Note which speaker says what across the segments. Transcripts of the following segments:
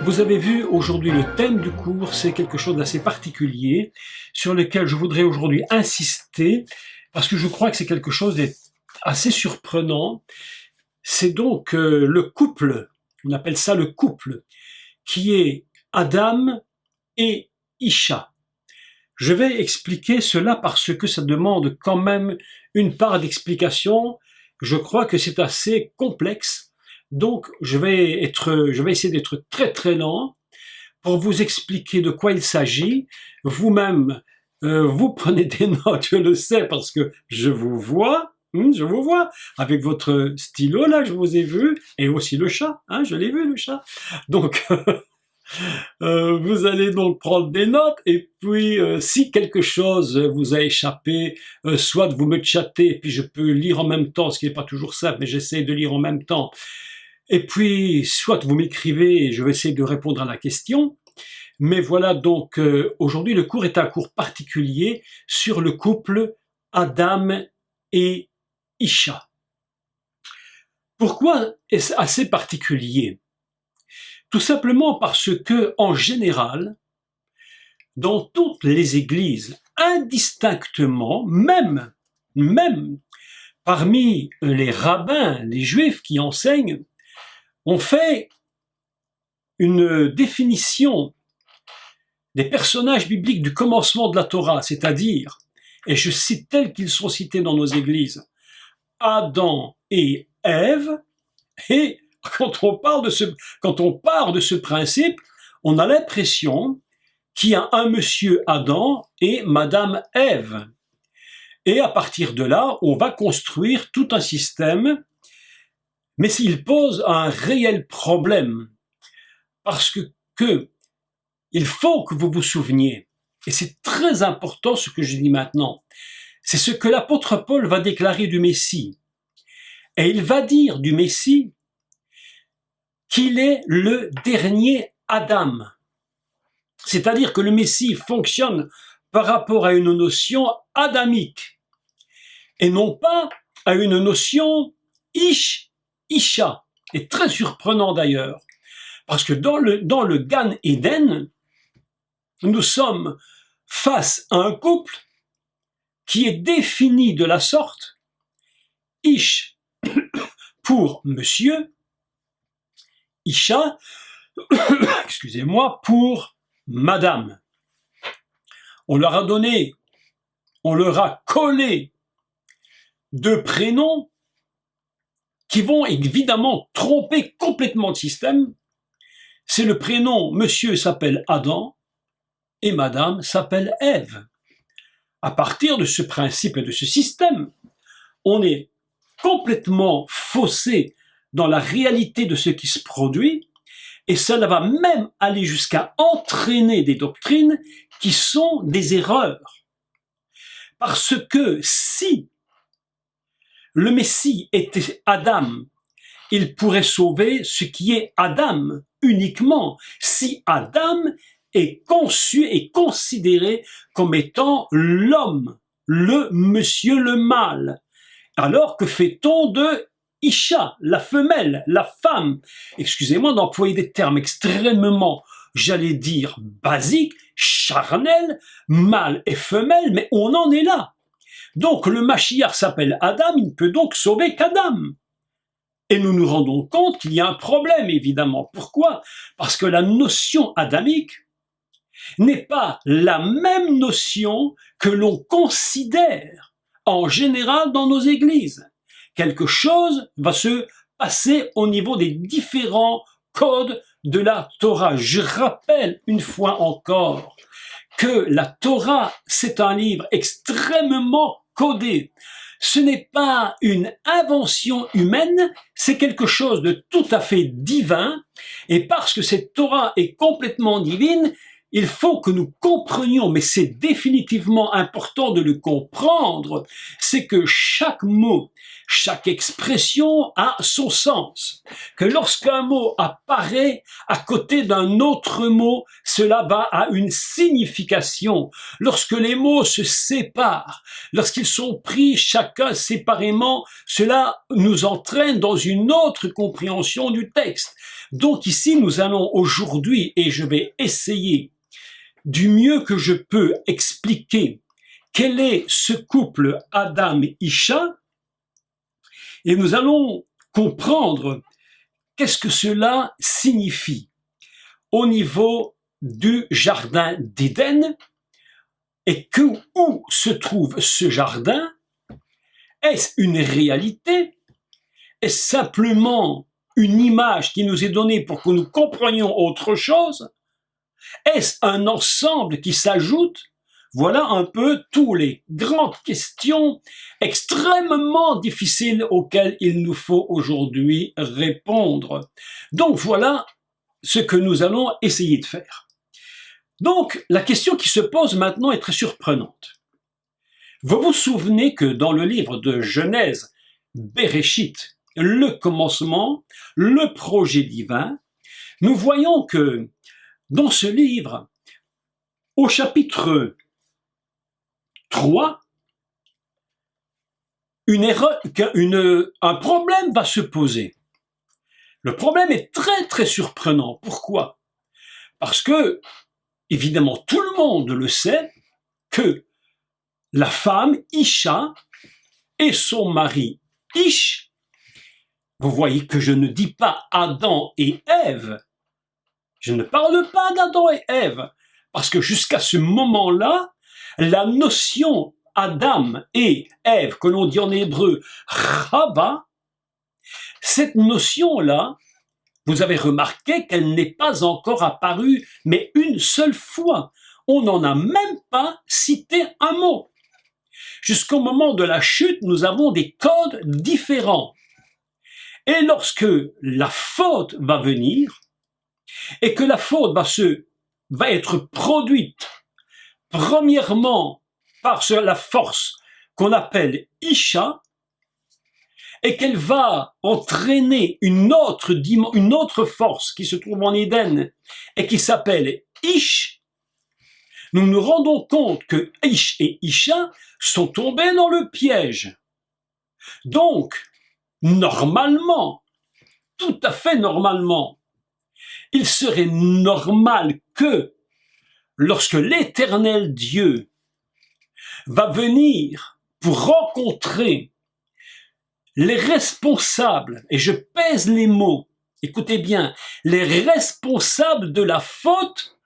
Speaker 1: Vous avez vu aujourd'hui le thème du cours, c'est quelque chose d'assez particulier sur lequel je voudrais aujourd'hui insister parce que je crois que c'est quelque chose d'assez surprenant. C'est donc le couple, on appelle ça le couple, qui est Adam et Isha. Je vais expliquer cela parce que ça demande quand même une part d'explication. Je crois que c'est assez complexe. Donc, je vais essayer d'être très très lent pour vous expliquer de quoi il s'agit. Vous-même, vous prenez des notes, je le sais, parce que je vous vois avec votre stylo là, je vous ai vu, et aussi le chat, je l'ai vu le chat. Donc, vous allez donc prendre des notes, et puis si quelque chose vous a échappé, soit vous me chattez, et puis je peux lire en même temps, ce qui n'est pas toujours simple, mais j'essaie de lire en même temps. Et puis, soit vous m'écrivez et je vais essayer de répondre à la question. Mais voilà, donc aujourd'hui le cours est un cours particulier sur le couple Adam et Isha. Pourquoi est-ce assez particulier? Tout simplement parce que, en général, dans toutes les églises, indistinctement, même parmi les rabbins, les juifs qui enseignent, on fait une définition des personnages bibliques du commencement de la Torah, c'est-à-dire, et je cite tels qu'ils sont cités dans nos églises, Adam et Ève, et quand on part de ce principe, on a l'impression qu'il y a un monsieur Adam et madame Ève. Et à partir de là, on va construire tout un système, mais s'il pose un réel problème, parce que il faut que vous vous souveniez, et c'est très important ce que je dis maintenant, c'est ce que l'apôtre Paul va déclarer du Messie. Et il va dire du Messie qu'il est le dernier Adam. C'est-à-dire que le Messie fonctionne par rapport à une notion adamique, et non pas à une notion Isha. Et très surprenant d'ailleurs, parce que dans le Gan Eden, nous sommes face à un couple qui est défini de la sorte, Ish pour monsieur, Isha, excusez-moi, pour madame. On leur a collé deux prénoms qui vont évidemment tromper complètement le système. C'est le prénom, monsieur s'appelle Adam, et madame s'appelle Ève. À partir de ce principe et de ce système, on est complètement faussé dans la réalité de ce qui se produit, et cela va même aller jusqu'à entraîner des doctrines qui sont des erreurs. Parce que si le Messie était Adam, il pourrait sauver ce qui est Adam uniquement. Si Adam est conçu et considéré comme étant l'homme, le monsieur, le mâle. Alors que fait-on de Isha, la femelle, la femme? Excusez-moi d'employer des termes extrêmement, j'allais dire, basiques, charnels, mâle et femelle, mais on en est là. Donc le Mashiach s'appelle Adam, il ne peut donc sauver qu'Adam. Et nous nous rendons compte qu'il y a un problème, évidemment. Pourquoi? Parce que la notion adamique n'est pas la même notion que l'on considère en général dans nos églises. Quelque chose va se passer au niveau des différents codes de la Torah. Je rappelle une fois encore que la Torah, c'est un livre extrêmement codé. Ce n'est pas une invention humaine, c'est quelque chose de tout à fait divin, et parce que cette Torah est complètement divine, il faut que nous comprenions, mais c'est définitivement important de le comprendre, c'est que chaque mot, chaque expression a son sens. Que lorsqu'un mot apparaît à côté d'un autre mot, cela va à une signification. Lorsque les mots se séparent, lorsqu'ils sont pris chacun séparément, cela nous entraîne dans une autre compréhension du texte. Donc ici, nous allons aujourd'hui, et je vais essayer du mieux que je peux expliquer quel est ce couple Adam-Isha, et nous allons comprendre qu'est-ce que cela signifie au niveau du jardin d'Éden, et où se trouve ce jardin. Est-ce une réalité? Est-ce simplement une image qui nous est donnée pour que nous comprenions autre chose? Est-ce un ensemble qui s'ajoute? Voilà un peu toutes les grandes questions extrêmement difficiles auxquelles il nous faut aujourd'hui répondre. Donc voilà ce que nous allons essayer de faire. Donc la question qui se pose maintenant est très surprenante. Vous vous souvenez que dans le livre de Genèse, Bereshit, le commencement, le projet divin, nous voyons que dans ce livre, au chapitre 3, un problème va se poser. Le problème est très très surprenant. Pourquoi? Parce que, évidemment, tout le monde le sait que la femme, Isha, et son mari, Ish, vous voyez que je ne dis pas Adam et Ève, je ne parle pas d'Adam et Ève, parce que jusqu'à ce moment-là, la notion Adam et Ève, que l'on dit en hébreu Chava, cette notion-là, vous avez remarqué qu'elle n'est pas encore apparue, mais une seule fois. On n'en a même pas cité un mot. Jusqu'au moment de la chute, nous avons des codes différents. Et lorsque la faute va venir, et que la faute va être produite, premièrement, par la force qu'on appelle Isha, et qu'elle va entraîner une autre force qui se trouve en Éden, et qui s'appelle Ish, nous nous rendons compte que Ish et Isha sont tombés dans le piège. Donc, normalement, tout à fait normalement, il serait normal que, lorsque l'Éternel Dieu va venir pour rencontrer les responsables, et je pèse les mots, écoutez bien, les responsables de la faute,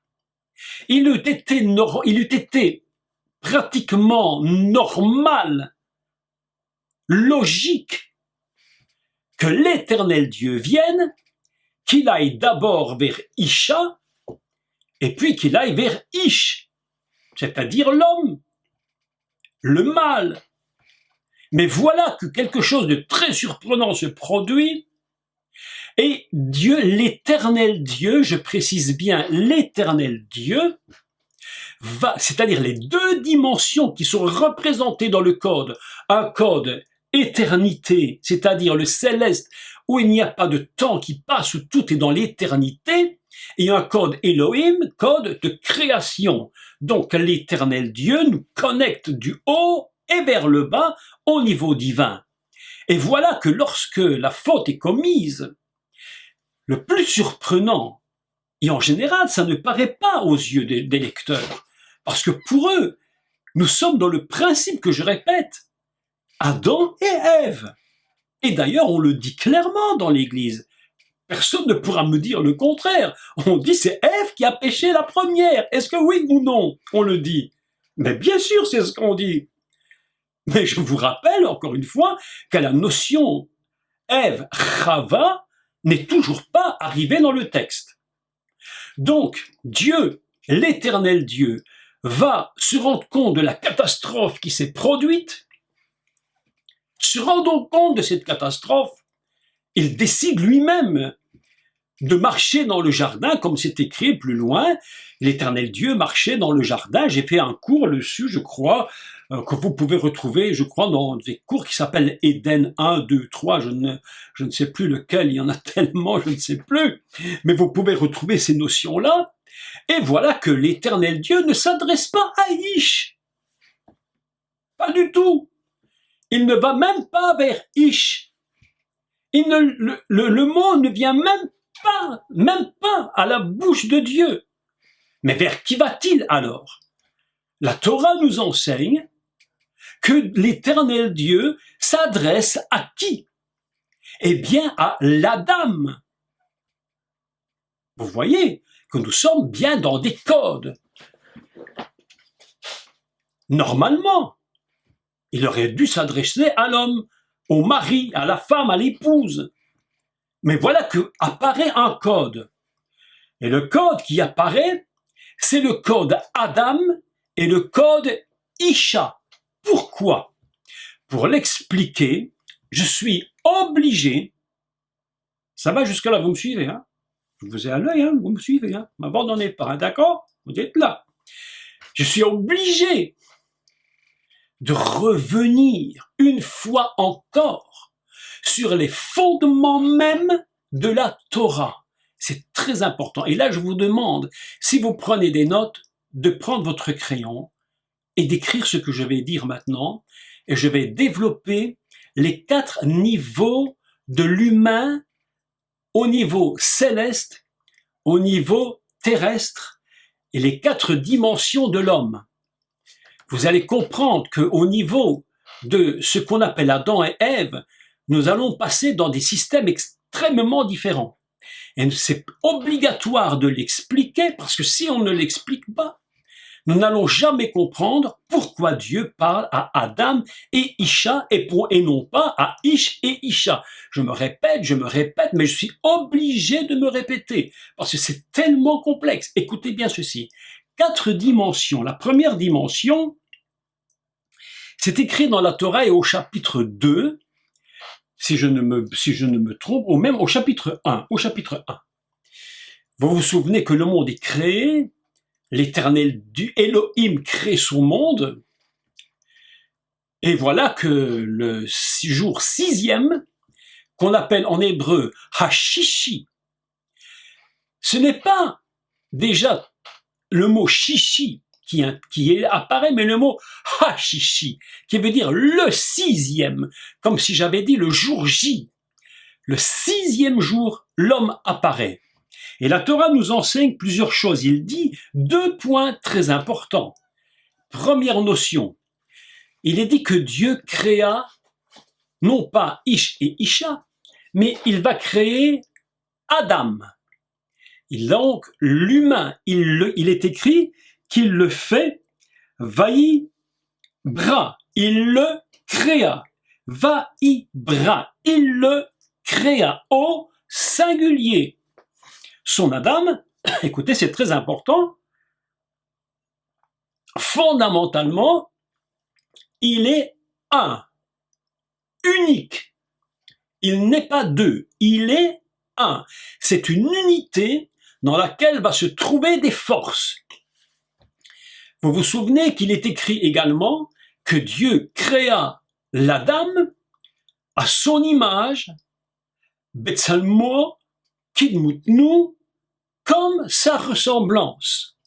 Speaker 1: il eût été pratiquement normal, logique, que l'Éternel Dieu vienne, qu'il aille d'abord vers Isha, et puis qu'il aille vers Ish, c'est-à-dire l'homme, le mâle. Mais voilà que quelque chose de très surprenant se produit, et Dieu, l'Éternel Dieu, je précise bien l'Éternel Dieu, c'est-à-dire les deux dimensions qui sont représentées dans le code, un code éternité, c'est-à-dire le céleste, où il n'y a pas de temps qui passe, où tout est dans l'éternité, et un code Elohim, code de création. Donc l'Éternel Dieu nous connecte du haut et vers le bas au niveau divin. Et voilà que lorsque la faute est commise, le plus surprenant, et en général ça ne paraît pas aux yeux des lecteurs, parce que pour eux, nous sommes dans le principe que je répète, Adam et Ève. Et d'ailleurs, on le dit clairement dans l'Église. Personne ne pourra me dire le contraire. On dit c'est Ève qui a péché la première. Est-ce que oui ou non? On le dit. Mais bien sûr, c'est ce qu'on dit. Mais je vous rappelle encore une fois que la notion Ève, Chava, n'est toujours pas arrivée dans le texte. Donc, Dieu, l'Éternel Dieu, va se rendre compte de la catastrophe qui s'est produite. Se rendant compte de cette catastrophe, il décide lui-même de marcher dans le jardin, comme c'est écrit plus loin. L'Éternel Dieu marchait dans le jardin. J'ai fait un cours dessus, je crois, que vous pouvez retrouver, je crois, dans des cours qui s'appellent Éden 1, 2, 3, je ne sais plus lequel, il y en a tellement, je ne sais plus. Mais vous pouvez retrouver ces notions-là. Et voilà que l'Éternel Dieu ne s'adresse pas à Ish. Pas du tout. Il ne va même pas vers Ish. Le mot ne vient même pas à la bouche de Dieu. Mais vers qui va-t-il alors? La Torah nous enseigne que l'Éternel Dieu s'adresse à qui? Eh bien à l'Adam. Vous voyez que nous sommes bien dans des codes. Normalement, il aurait dû s'adresser à l'homme, au mari, à la femme, à l'épouse. Mais voilà que apparaît un code. Et le code qui apparaît, c'est le code Adam et le code Isha. Pourquoi? Pour l'expliquer, je suis obligé, ça va jusque là, vous me suivez, hein? Je vous ai à l'œil, hein? Vous me suivez, hein? M'abandonnez pas, hein? D'accord? Vous êtes là. Je suis obligé de revenir une fois encore sur les fondements même de la Torah. C'est très important. Et là, je vous demande, si vous prenez des notes, de prendre votre crayon et d'écrire ce que je vais dire maintenant. Et je vais développer les 4 niveaux de l'humain au niveau céleste, au niveau terrestre et les 4 dimensions de l'homme. Vous allez comprendre qu'au niveau de ce qu'on appelle Adam et Ève, nous allons passer dans des systèmes extrêmement différents. Et c'est obligatoire de l'expliquer, parce que si on ne l'explique pas, nous n'allons jamais comprendre pourquoi Dieu parle à Adam et Isha et non pas à Ish et Isha. Je me répète, mais je suis obligé de me répéter, parce que c'est tellement complexe. Écoutez bien ceci. 4 dimensions. La première dimension, c'est écrit dans la Torah et au chapitre 2, si je ne me trompe, ou même au chapitre 1. Vous vous souvenez que le monde est créé, l'Éternel du Elohim crée son monde, et voilà que le jour 6e, qu'on appelle en hébreu Hashishi, ce n'est pas déjà le mot Shishi qui apparaît, mais le mot Hashishi, qui veut dire le 6e, comme si j'avais dit le jour J. Le 6e jour, l'homme apparaît. Et la Torah nous enseigne plusieurs choses. Il dit 2 points très importants. Première notion, il est dit que Dieu créa non pas Ish et Isha, mais il va créer Adam. Donc l'humain, il est écrit qu'il le fait vaï bra, il le créa. Vaï bra, il le créa au singulier. Son Adam, écoutez, c'est très important, fondamentalement, il est un, unique. Il n'est pas 2, il est un. C'est une unité dans laquelle va se trouver des forces. Vous vous souvenez qu'il est écrit également que Dieu créa l'Adam à son image, Betsalmo, Kidmutnu, comme sa ressemblance.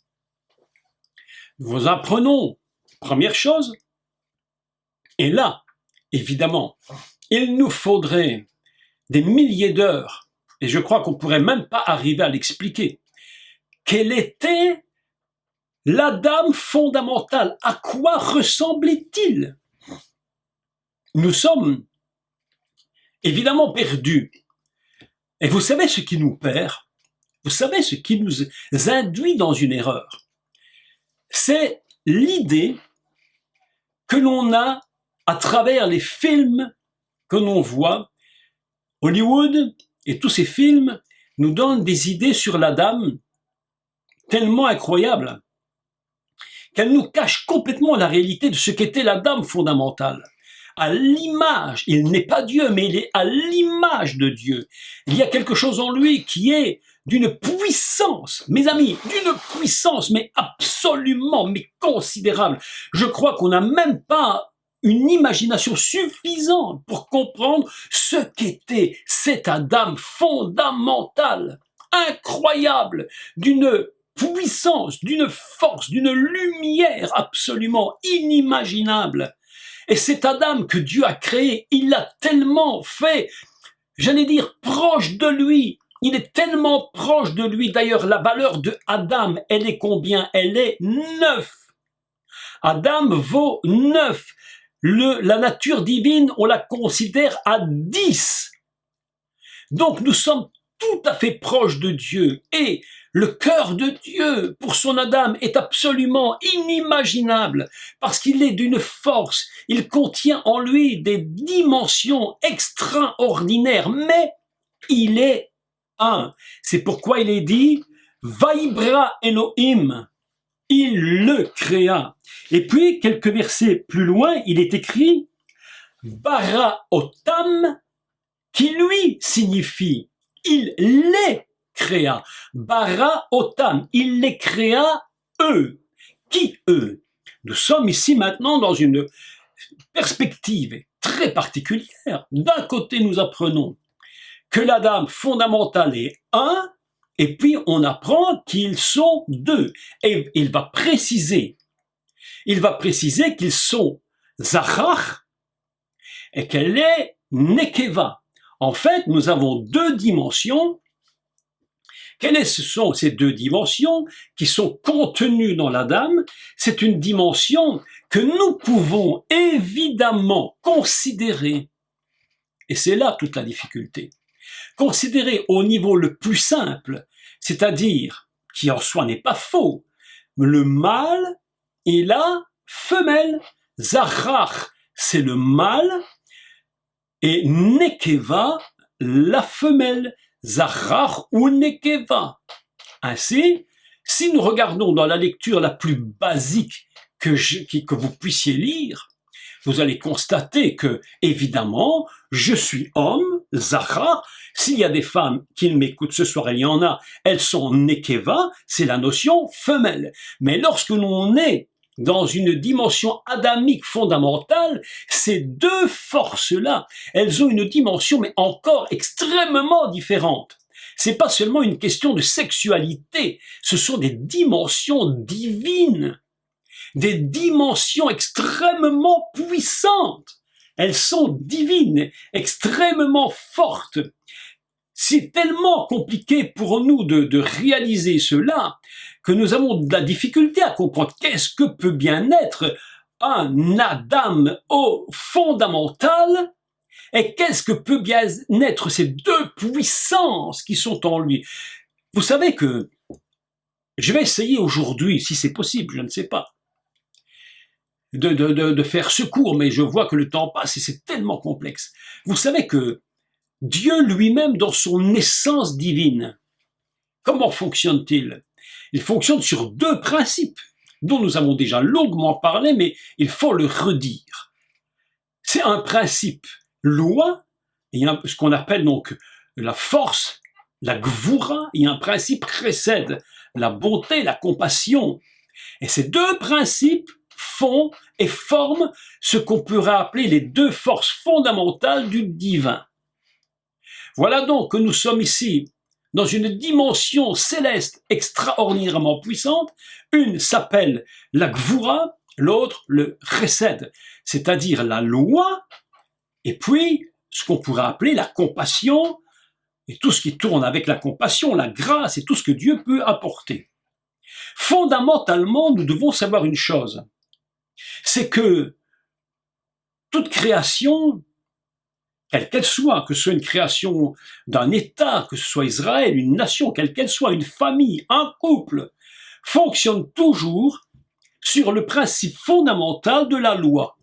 Speaker 1: Nous apprenons, première chose, et là, évidemment, il nous faudrait des milliers d'heures, et je crois qu'on ne pourrait même pas arriver à l'expliquer. Quel était l'Adam fondamental? À quoi ressemblait-il? Nous sommes évidemment perdus. Et vous savez ce qui nous perd? Vous savez ce qui nous induit dans une erreur? C'est l'idée que l'on a à travers les films que l'on voit. Hollywood et tous ces films nous donnent des idées sur l'Adam tellement incroyables qu'elles nous cachent complètement la réalité de ce qu'était l'Adam fondamental. à l'image, il n'est pas Dieu, mais il est à l'image de Dieu. Il y a quelque chose en lui qui est d'une puissance, mes amis, d'une puissance, mais absolument, mais considérable. Je crois qu'on n'a même pas une imagination suffisante pour comprendre ce qu'était cet Adam fondamental, incroyable, d'une puissance, d'une force, d'une lumière absolument inimaginable. Et cet Adam que Dieu a créé, il l'a tellement fait, j'allais dire, proche de lui. Il est tellement proche de lui. D'ailleurs, la valeur de Adam, elle est combien? Elle est 9. Adam vaut 9. La nature divine, on la considère à 10. Donc, nous sommes tout à fait proches de Dieu. Et le cœur de Dieu pour son Adam est absolument inimaginable parce qu'il est d'une force. Il contient en lui des dimensions extraordinaires, mais il est un. C'est pourquoi il est dit Vaibra Elohim. Il le créa. Et puis, quelques versets plus loin, il est écrit Bara Otam, qui lui signifie il les créa. Bara Otam, il les créa eux. Qui eux? Nous sommes ici maintenant dans une perspective très particulière. D'un côté, nous apprenons que l'Adam fondamental est un, et puis on apprend qu'ils sont deux. Et il va préciser qu'ils sont Zachar et qu'elle est Nekeva. En fait, nous avons deux dimensions. Quelles sont ces deux dimensions qui sont contenues dans l'Adam? C'est une dimension que nous pouvons évidemment considérer, et c'est là toute la difficulté, considérer au niveau le plus simple, c'est-à-dire, qui en soi n'est pas faux, le mâle et la femelle. Zachar, c'est le mâle, et Nekeva, la femelle. Zachar ou Nekeva. Ainsi, si nous regardons dans la lecture la plus basique que vous puissiez lire, vous allez constater que, évidemment, je suis homme, Zachar. S'il y a des femmes qui m'écoutent ce soir, il y en a, elles sont Nekeva, c'est la notion femelle. Mais lorsque l'on est dans une dimension adamique fondamentale, ces deux forces-là, elles ont une dimension, mais encore extrêmement différente. C'est pas seulement une question de sexualité, ce sont des dimensions divines, des dimensions extrêmement puissantes. Elles sont divines, extrêmement fortes. C'est tellement compliqué pour nous de réaliser cela que nous avons de la difficulté à comprendre qu'est-ce que peut bien être un Adam au fondamental et qu'est-ce que peut bien être ces deux puissances qui sont en lui. Vous savez que je vais essayer aujourd'hui, si c'est possible, je ne sais pas, de faire ce cours, mais je vois que le temps passe et c'est tellement complexe. Vous savez que Dieu lui-même, dans son essence divine, comment fonctionne-t-il? Il fonctionne sur deux principes, dont nous avons déjà longuement parlé, mais il faut le redire. C'est un principe loi, et ce qu'on appelle donc la force, la gvoura, et un principe chesed, la bonté, la compassion. Et ces deux principes font et forment ce qu'on pourrait appeler les deux forces fondamentales du divin. Voilà donc que nous sommes ici dans une dimension céleste extraordinairement puissante. Une s'appelle la Gvoura, l'autre le Chesed, c'est-à-dire la loi, et puis ce qu'on pourrait appeler la compassion, et tout ce qui tourne avec la compassion, la grâce et tout ce que Dieu peut apporter. Fondamentalement, nous devons savoir une chose, c'est que toute création, quelle qu'elle soit, que ce soit une création d'un État, que ce soit Israël, une nation, quelle qu'elle soit, une famille, un couple, fonctionne toujours sur le principe fondamental de la loi.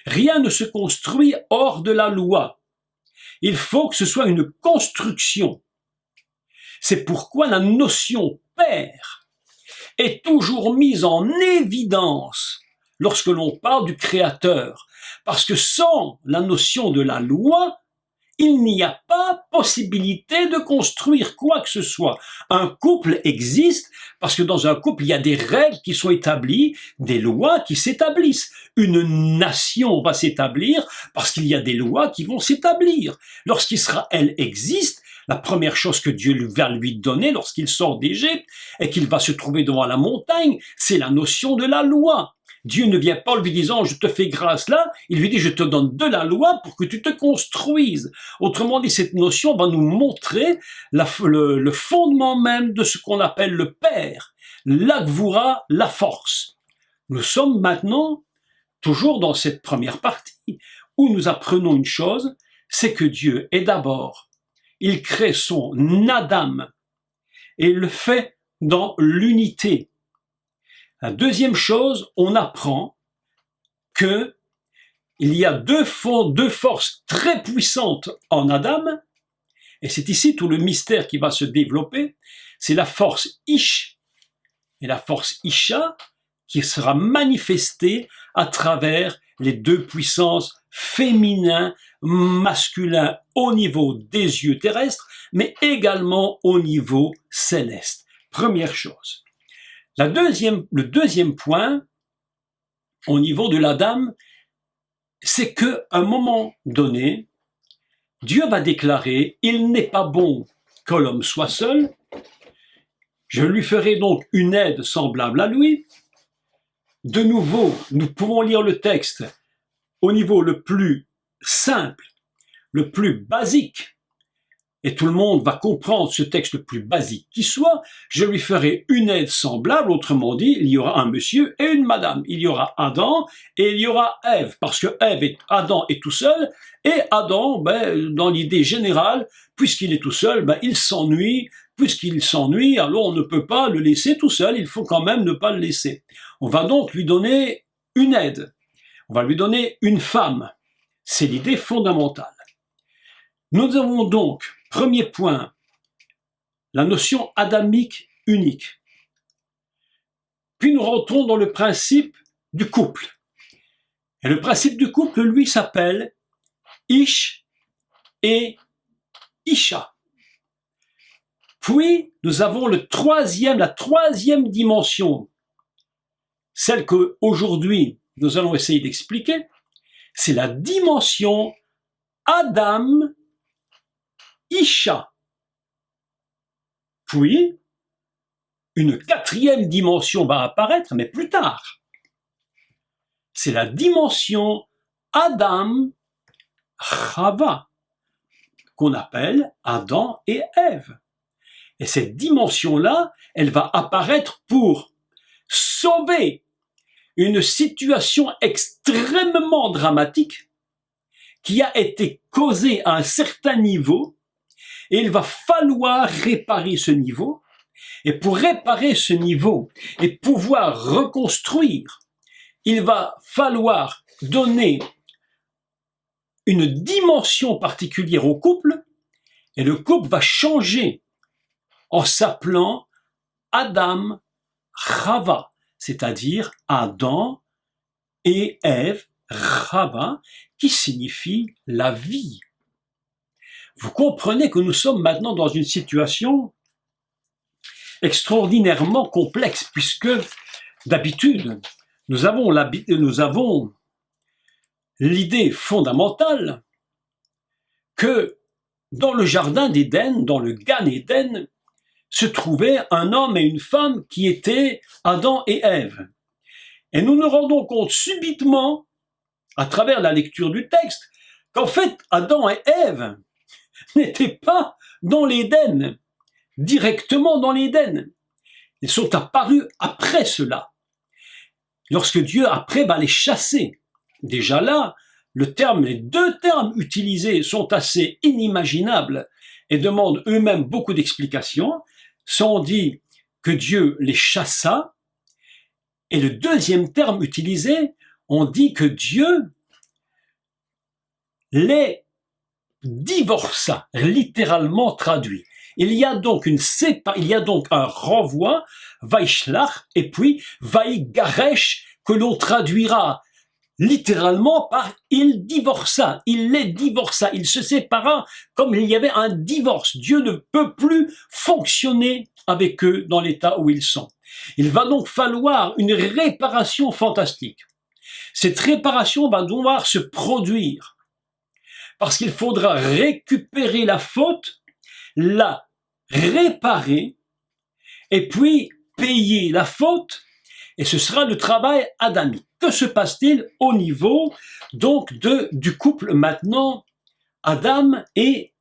Speaker 1: Rien ne se construit hors de la loi. Il faut que ce soit une construction. C'est pourquoi la notion père est toujours mise en évidence lorsque l'on parle du Créateur. Parce que sans la notion de la loi, il n'y a pas possibilité de construire quoi que ce soit. Un couple existe parce que dans un couple, il y a des règles qui sont établies, des lois qui s'établissent. Une nation va s'établir parce qu'il y a des lois qui vont s'établir. Lorsqu'Israël existe, la première chose que Dieu va lui donner lorsqu'il sort d'Égypte et qu'il va se trouver devant la montagne, c'est la notion de la loi. Dieu ne vient pas lui disant « je te fais grâce là », il lui dit « je te donne de la loi pour que tu te construises ». Autrement dit, cette notion va nous montrer le fondement même de ce qu'on appelle le Père, l'Agvoura, la force. Nous sommes maintenant toujours dans cette première partie où nous apprenons une chose, c'est que Dieu est d'abord, il crée son Adam et il le fait dans l'unité. La deuxième chose, on apprend que il y a deux forces très puissantes en Adam, et c'est ici tout le mystère qui va se développer, c'est la force Ish et la force Isha qui sera manifestée à travers les deux puissances féminins, masculins au niveau des yeux terrestres, mais également au niveau céleste. Première chose. Le deuxième point, au niveau de l'Adam, c'est qu'à un moment donné, Dieu va déclarer « Il n'est pas bon que l'homme soit seul, je lui ferai donc une aide semblable à lui ». De nouveau, nous pouvons lire le texte au niveau le plus simple, le plus basique, et tout le monde va comprendre ce texte le plus basique qui soit, je lui ferai une aide semblable, autrement dit, il y aura un monsieur et une madame, il y aura Adam et il y aura Ève, parce que Adam est tout seul, et Adam, dans l'idée générale, puisqu'il est tout seul, il s'ennuie, puisqu'il s'ennuie, alors on ne peut pas le laisser tout seul, il faut quand même ne pas le laisser. On va donc lui donner une aide, on va lui donner une femme, c'est l'idée fondamentale. Nous avons donc, premier point, la notion adamique unique. Puis nous rentrons dans le principe du couple. Et le principe du couple, lui, s'appelle Ish et Isha. Puis, nous avons la troisième dimension, celle qu'aujourd'hui, nous allons essayer d'expliquer, c'est la dimension Adam Isha. Puis, une quatrième dimension va apparaître, mais plus tard. C'est la dimension Adam Chava, qu'on appelle Adam et Ève. Et cette dimension-là, elle va apparaître pour sauver une situation extrêmement dramatique qui a été causée à un certain niveau, et il va falloir réparer ce niveau, et pour réparer ce niveau et pouvoir reconstruire, il va falloir donner une dimension particulière au couple, et le couple va changer en s'appelant Adam Chava, c'est-à-dire Adam et Ève, Chava, qui signifie la vie. Vous comprenez que nous sommes maintenant dans une situation extraordinairement complexe, puisque d'habitude, nous avons l'idée fondamentale que dans le jardin d'Éden, dans le Gan Éden, se trouvait un homme et une femme qui étaient Adam et Ève. Et nous nous rendons compte subitement, à travers la lecture du texte, qu'en fait, Adam et Ève n'étaient pas dans l'Éden, directement dans l'Éden. Ils sont apparus après cela. Lorsque Dieu, après, va les chasser. Déjà là, les deux termes utilisés sont assez inimaginables et demandent eux-mêmes beaucoup d'explications. On dit que Dieu les chassa, et le deuxième terme utilisé, on dit que Dieu les divorça, littéralement traduit. Il y a donc un renvoi, vaishlach, et puis vaigaresh, que l'on traduira littéralement par « il divorça », il les divorça, il se sépara comme il y avait un divorce. Dieu ne peut plus fonctionner avec eux dans l'état où ils sont. Il va donc falloir une réparation fantastique. Cette réparation va devoir se produire parce qu'il faudra récupérer la faute, la réparer et puis payer la faute, et ce sera le travail adamique. Que se passe-t-il au niveau donc du couple maintenant Adam et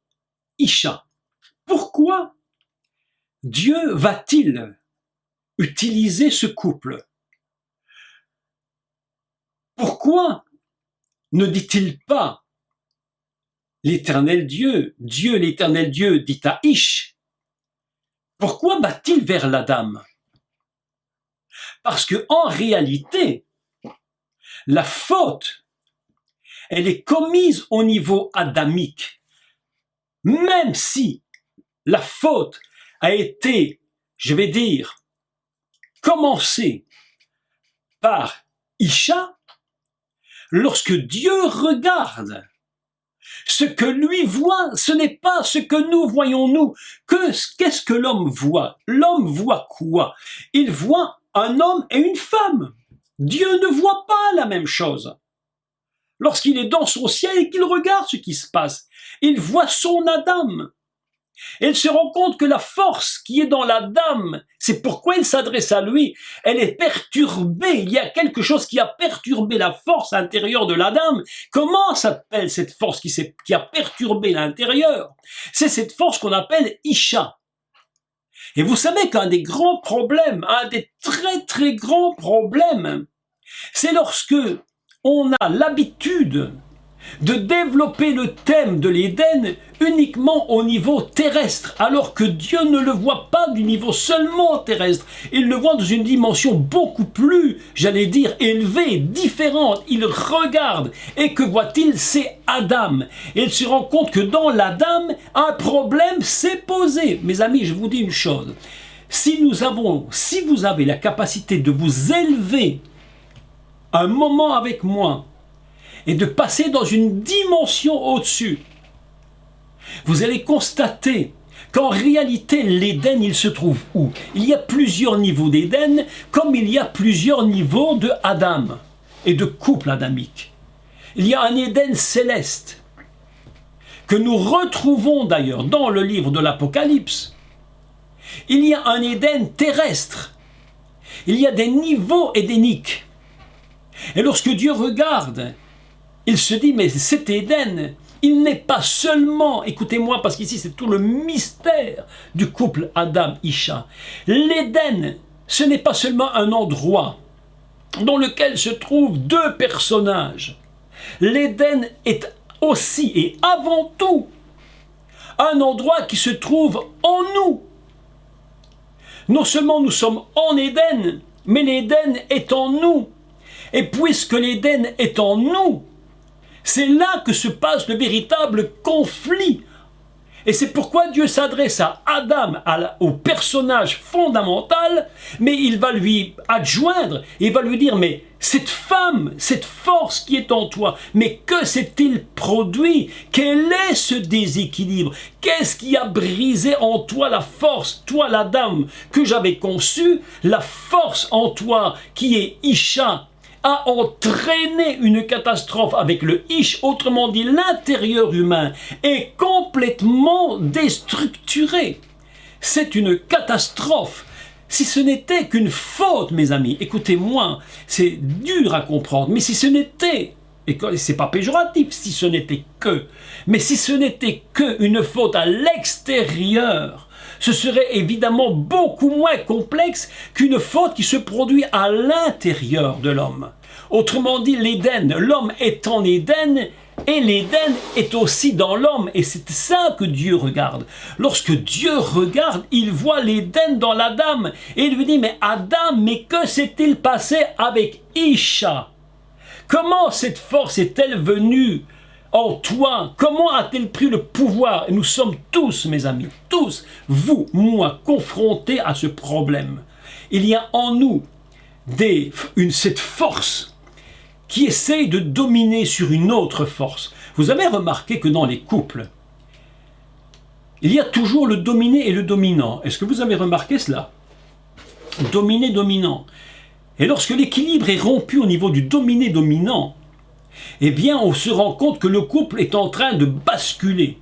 Speaker 1: Isha? Pourquoi Dieu va-t-il utiliser ce couple? Pourquoi ne dit-il pas l'Éternel Dieu, Dieu l'Éternel Dieu dit à Ish? Pourquoi va-t-il vers l'Adam? Parce que en réalité, la faute, elle est commise au niveau adamique. Même si la faute a été, je vais dire, commencée par Isha, lorsque Dieu regarde, ce que lui voit, ce n'est pas ce que nous voyons nous. Qu'est-ce que l'homme voit? L'homme voit quoi? Il voit un homme et une femme. Dieu ne voit pas la même chose. Lorsqu'il est dans son ciel et qu'il regarde ce qui se passe, il voit son Adam. Et il se rend compte que la force qui est dans l'Adam, c'est pourquoi il s'adresse à lui, elle est perturbée. Il y a quelque chose qui a perturbé la force intérieure de l'Adam. Comment s'appelle cette force qui a perturbé l'intérieur? C'est cette force qu'on appelle Isha. Et vous savez qu'un des grands problèmes, un des très très grands problèmes, c'est lorsque on a l'habitude de développer le thème de l'Éden uniquement au niveau terrestre, alors que Dieu ne le voit pas du niveau seulement terrestre. Il le voit dans une dimension beaucoup plus, j'allais dire, élevée, différente. Il regarde, et que voit-il? C'est Adam. Et il se rend compte que dans l'Adam, un problème s'est posé. Mes amis, je vous dis une chose. Si vous avez la capacité de vous élever un moment avec moi, et de passer dans une dimension au-dessus, vous allez constater qu'en réalité, l'Éden, il se trouve où? Il y a plusieurs niveaux d'Éden, comme il y a plusieurs niveaux de Adam et de couple adamique. Il y a un Éden céleste, que nous retrouvons d'ailleurs dans le livre de l'Apocalypse. Il y a un Éden terrestre. Il y a des niveaux édéniques. Et lorsque Dieu regarde, il se dit, mais cet Éden, il n'est pas seulement, écoutez-moi, parce qu'ici c'est tout le mystère du couple Adam-Isha. L'Éden, ce n'est pas seulement un endroit dans lequel se trouvent deux personnages. L'Éden est aussi et avant tout un endroit qui se trouve en nous. Non seulement nous sommes en Éden, mais l'Éden est en nous. Et puisque l'Éden est en nous, c'est là que se passe le véritable conflit. Et c'est pourquoi Dieu s'adresse à Adam, au personnage fondamental, mais il va lui adjoindre, il va lui dire, mais cette femme, cette force qui est en toi, mais que s'est-il produit? Quel est ce déséquilibre? Qu'est-ce qui a brisé en toi la force, toi l'Adam que j'avais conçu, la force en toi qui est Isha, a entraîné une catastrophe avec le Ish, autrement dit l'intérieur humain est complètement déstructuré. C'est une catastrophe. Si ce n'était qu'une faute, mes amis, écoutez-moi, c'est dur à comprendre, mais si ce n'était, et c'est pas péjoratif, si ce n'était que, mais si ce n'était qu'une faute à l'extérieur, ce serait évidemment beaucoup moins complexe qu'une faute qui se produit à l'intérieur de l'homme. Autrement dit, l'Éden, l'homme est en Éden, et l'Éden est aussi dans l'homme, et c'est ça que Dieu regarde. Lorsque Dieu regarde, il voit l'Éden dans l'Adam, et il lui dit, mais Adam, mais que s'est-il passé avec Isha? Comment cette force est-elle venue en toi? Comment a-t-elle pris le pouvoir? Et nous sommes tous, mes amis, tous, vous, moi, confrontés à ce problème. Il y a en nous cette force qui essaye de dominer sur une autre force. Vous avez remarqué que dans les couples, il y a toujours le dominé et le dominant. Est-ce que vous avez remarqué cela? Dominé-dominant. Et lorsque l'équilibre est rompu au niveau du dominé-dominant, eh bien on se rend compte que le couple est en train de basculer.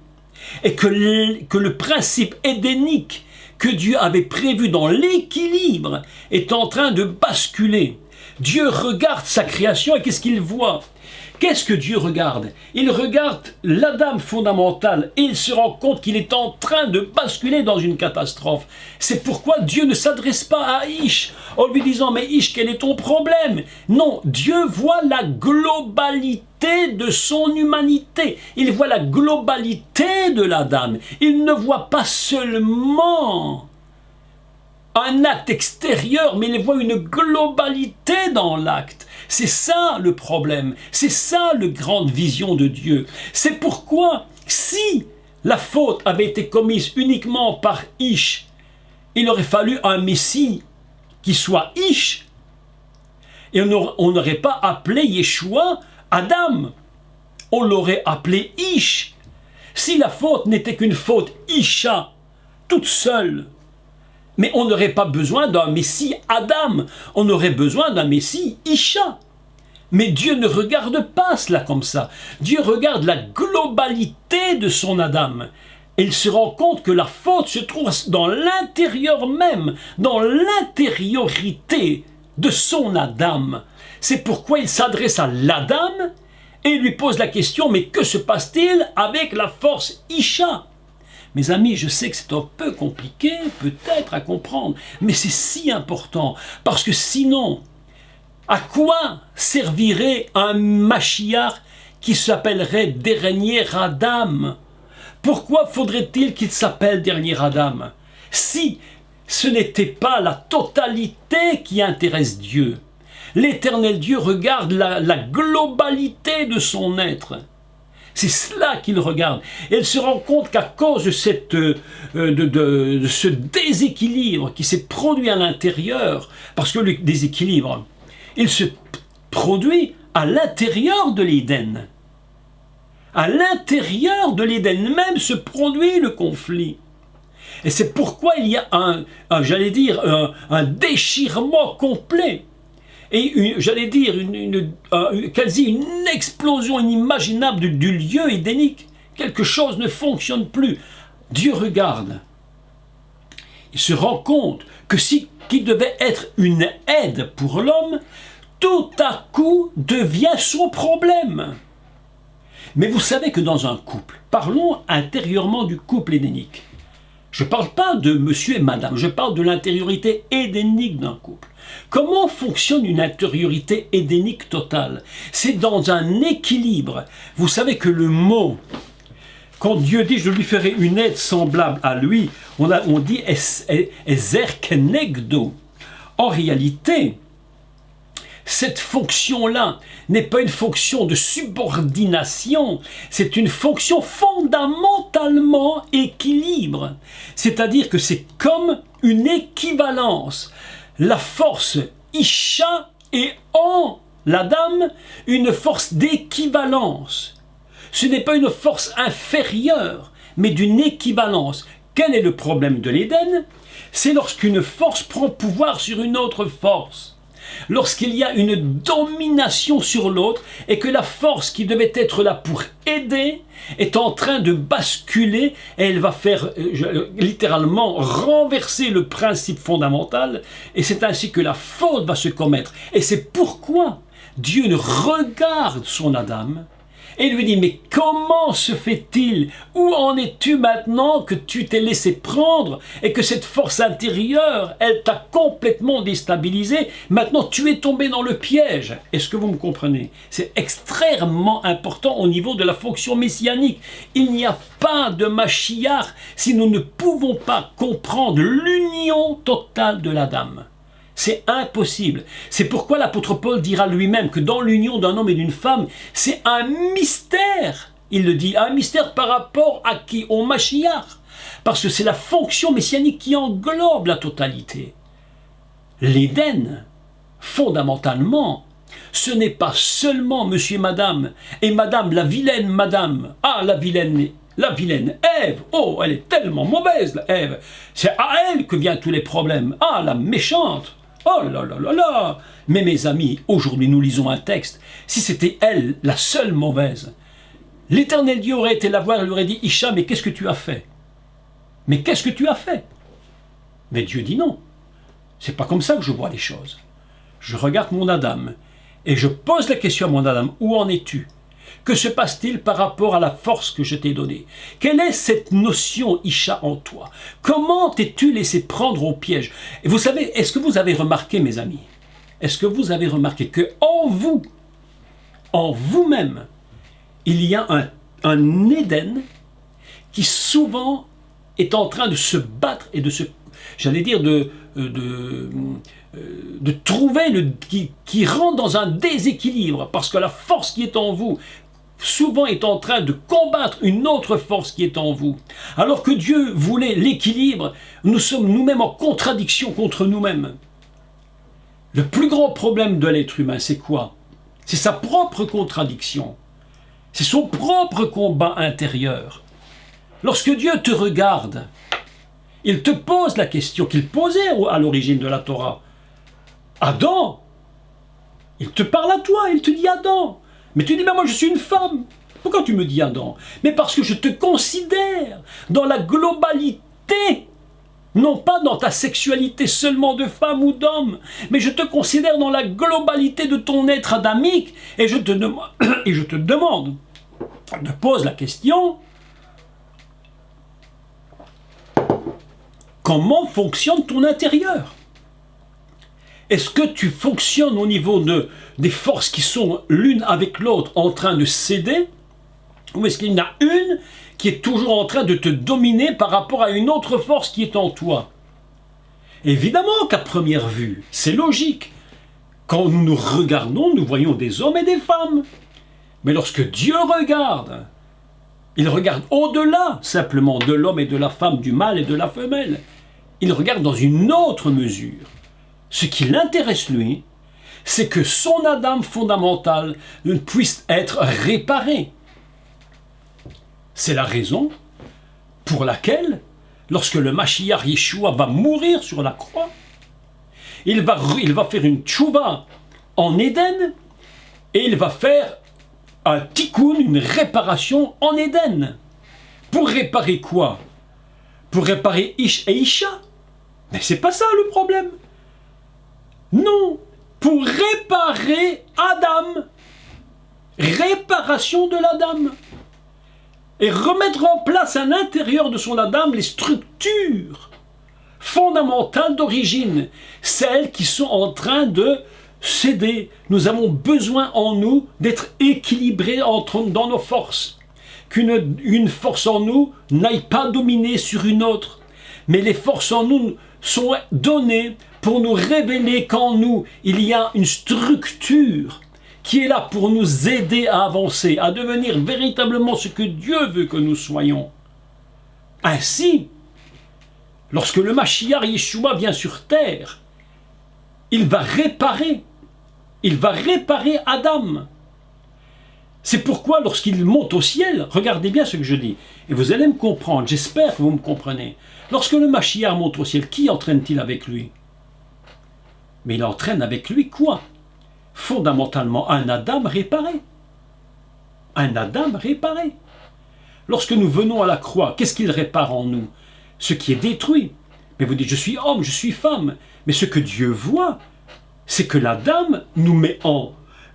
Speaker 1: Et que le principe édénique que Dieu avait prévu dans l'équilibre est en train de basculer. Dieu regarde sa création et qu'est-ce qu'il voit? Qu'est-ce que Dieu regarde? Il regarde l'Adam fondamental et il se rend compte qu'il est en train de basculer dans une catastrophe. C'est pourquoi Dieu ne s'adresse pas à Ish en lui disant « Mais Ish, quel est ton problème ?» Non, Dieu voit la globalité de son humanité. Il voit la globalité de l'Adam. Il ne voit pas seulement un acte extérieur, mais il voit une globalité dans l'acte. C'est ça le problème, c'est ça la grande vision de Dieu. C'est pourquoi, si la faute avait été commise uniquement par Ish, il aurait fallu un Messie qui soit Ish. Et on n'aurait pas appelé Yeshua Adam, on l'aurait appelé Ish. Si la faute n'était qu'une faute Isha, toute seule, mais on n'aurait pas besoin d'un Messie Adam, on aurait besoin d'un Messie Isha. Mais Dieu ne regarde pas cela comme ça. Dieu regarde la globalité de son Adam. Et il se rend compte que la faute se trouve dans l'intérieur même, dans l'intériorité de son Adam. C'est pourquoi il s'adresse à l'Adam et lui pose la question, mais que se passe-t-il avec la force Isha ? Mes amis, je sais que c'est un peu compliqué, peut-être à comprendre, mais c'est si important, parce que sinon, à quoi servirait un Mashiach qui s'appellerait Dernier Adam? Pourquoi faudrait-il qu'il s'appelle Dernier Adam? Si ce n'était pas la totalité qui intéresse Dieu. L'Éternel Dieu regarde la globalité de son être. C'est cela qu'il regarde. Et il se rend compte qu'à cause de ce déséquilibre qui s'est produit à l'intérieur, parce que le déséquilibre, il se produit à l'intérieur de l'Éden. À l'intérieur de l'Éden même se produit le conflit. Et c'est pourquoi il y a un déchirement complet. Et quasi une explosion inimaginable du lieu édénique. Quelque chose ne fonctionne plus. Dieu regarde. Il se rend compte que qui devait être une aide pour l'homme, tout à coup devient son problème. Mais vous savez que dans un couple, parlons intérieurement du couple édénique. Je ne parle pas de monsieur et madame, je parle de l'intériorité édénique d'un couple. Comment fonctionne une intériorité édénique totale? C'est dans un équilibre. Vous savez que le mot, quand Dieu dit « je lui ferai une aide semblable à lui », on dit « ezer kenegdo ». En réalité, cette fonction-là n'est pas une fonction de subordination, c'est une fonction fondamentalement équilibre. C'est-à-dire que c'est comme une équivalence. La force Isha est en l'Adam une force d'équivalence. Ce n'est pas une force inférieure, mais d'une équivalence. Quel est le problème de l'Éden? C'est lorsqu'une force prend pouvoir sur une autre force. Lorsqu'il y a une domination sur l'autre et que la force qui devait être là pour aider est en train de basculer et elle va faire littéralement renverser le principe fondamental et c'est ainsi que la faute va se commettre. Et c'est pourquoi Dieu regarde son Adam et lui dit « Mais comment se fait-il? Où en es-tu maintenant que tu t'es laissé prendre et que cette force intérieure, elle t'a complètement déstabilisé? Maintenant, tu es tombé dans le piège. » Est-ce que vous me comprenez? C'est extrêmement important au niveau de la fonction messianique. Il n'y a pas de Mashiach si nous ne pouvons pas comprendre l'union totale de l'Adam. C'est impossible. C'est pourquoi l'apôtre Paul dira lui-même que dans l'union d'un homme et d'une femme, c'est un mystère. Il le dit, un mystère par rapport à qui? Au Mashiach. Parce que c'est la fonction messianique qui englobe la totalité. L'Éden fondamentalement, ce n'est pas seulement monsieur et madame, la vilaine madame, ah la vilaine Ève, oh elle est tellement mauvaise la Ève, c'est à elle que viennent tous les problèmes, ah la méchante, oh là là là là. Mais mes amis, aujourd'hui nous lisons un texte, si c'était elle la seule mauvaise, l'Éternel Dieu aurait été la voir et lui aurait dit, Isha, mais qu'est-ce que tu as fait? Mais qu'est-ce que tu as fait? Mais Dieu dit non, c'est pas comme ça que je vois les choses. Je regarde mon Adam et je pose la question à mon Adam, où en es-tu? Que se passe-t-il par rapport à la force que je t'ai donnée? Quelle est cette notion, Isha, en toi? Comment t'es-tu laissé prendre au piège? Et vous savez, est-ce que vous avez remarqué, mes amis, est-ce que vous avez remarqué que en vous, en vous-même, il y a un Éden qui souvent est en train de se battre et de se, j'allais dire, de trouver qui rentre dans un déséquilibre, parce que la force qui est en vous souvent est en train de combattre une autre force qui est en vous. Alors que Dieu voulait l'équilibre, nous sommes nous-mêmes en contradiction contre nous-mêmes. Le plus grand problème de l'être humain, c'est quoi? C'est sa propre contradiction. C'est son propre combat intérieur. Lorsque Dieu te regarde, il te pose la question qu'il posait à l'origine de la Torah. Adam, il te parle à toi, il te dit Adam. Mais tu dis, mais moi je suis une femme. Pourquoi tu me dis Adam? Mais parce que je te considère dans la globalité, non pas dans ta sexualité seulement de femme ou d'homme, mais je te considère dans la globalité de ton être adamique, et je te demande, je te pose la question, comment fonctionne ton intérieur? Est-ce que tu fonctionnes au niveau des forces qui sont l'une avec l'autre en train de céder? Ou est-ce qu'il y en a une qui est toujours en train de te dominer par rapport à une autre force qui est en toi? Évidemment qu'à première vue, c'est logique. Quand nous nous regardons, nous voyons des hommes et des femmes. Mais lorsque Dieu regarde, il regarde au-delà simplement de l'homme et de la femme, du mâle et de la femelle. Il regarde dans une autre mesure. Ce qui l'intéresse lui, c'est que son Adam fondamental puisse être réparé. C'est la raison pour laquelle, lorsque le Mashiach Yeshua va mourir sur la croix, il va faire une tchouva en Éden et il va faire un tikkun, une réparation en Éden. Pour réparer quoi? Pour réparer Ish et Isha? Mais c'est pas ça le problème. Non, pour réparer Adam, réparation de l'Adam, et remettre en place à l'intérieur de son Adam les structures fondamentales d'origine, celles qui sont en train de céder. Nous avons besoin en nous d'être équilibrés dans nos forces, qu'une force en nous n'aille pas dominer sur une autre, mais les forces en nous sont données pour nous révéler qu'en nous, il y a une structure qui est là pour nous aider à avancer, à devenir véritablement ce que Dieu veut que nous soyons. Ainsi, lorsque le Mashiach Yeshua vient sur terre, il va réparer Adam. C'est pourquoi lorsqu'il monte au ciel, regardez bien ce que je dis, et vous allez me comprendre, j'espère que vous me comprenez. Lorsque le Mashiach monte au ciel, qui entraîne-t-il avec lui? Mais il entraîne avec lui quoi? Fondamentalement, un Adam réparé. Un Adam réparé. Lorsque nous venons à la croix, qu'est-ce qu'il répare en nous? Ce qui est détruit. Mais vous dites, je suis homme, je suis femme. Mais ce que Dieu voit, c'est que l'Adam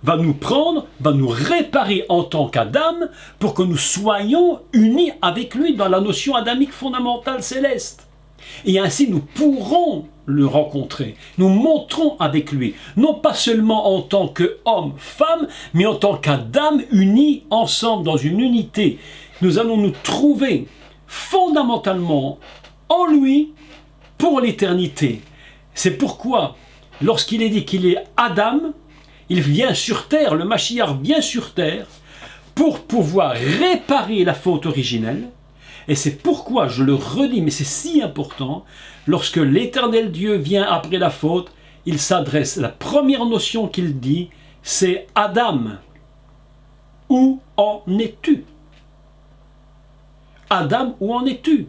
Speaker 1: va nous prendre, va nous réparer en tant qu'Adam pour que nous soyons unis avec lui dans la notion adamique fondamentale céleste. Et ainsi nous pourrons le rencontrer. Nous monterons avec lui, non pas seulement en tant qu'homme, femme, mais en tant qu'Adam unis ensemble dans une unité. Nous allons nous trouver fondamentalement en lui pour l'éternité. C'est pourquoi, lorsqu'il est dit qu'il est Adam, il vient sur terre, le Mashiach vient sur terre pour pouvoir réparer la faute originelle. Et c'est pourquoi, je le redis, mais c'est si important, lorsque l'Éternel Dieu vient après la faute, il s'adresse, la première notion qu'il dit, c'est « Adam, où en es-tu » ? Adam, où en es-tu ?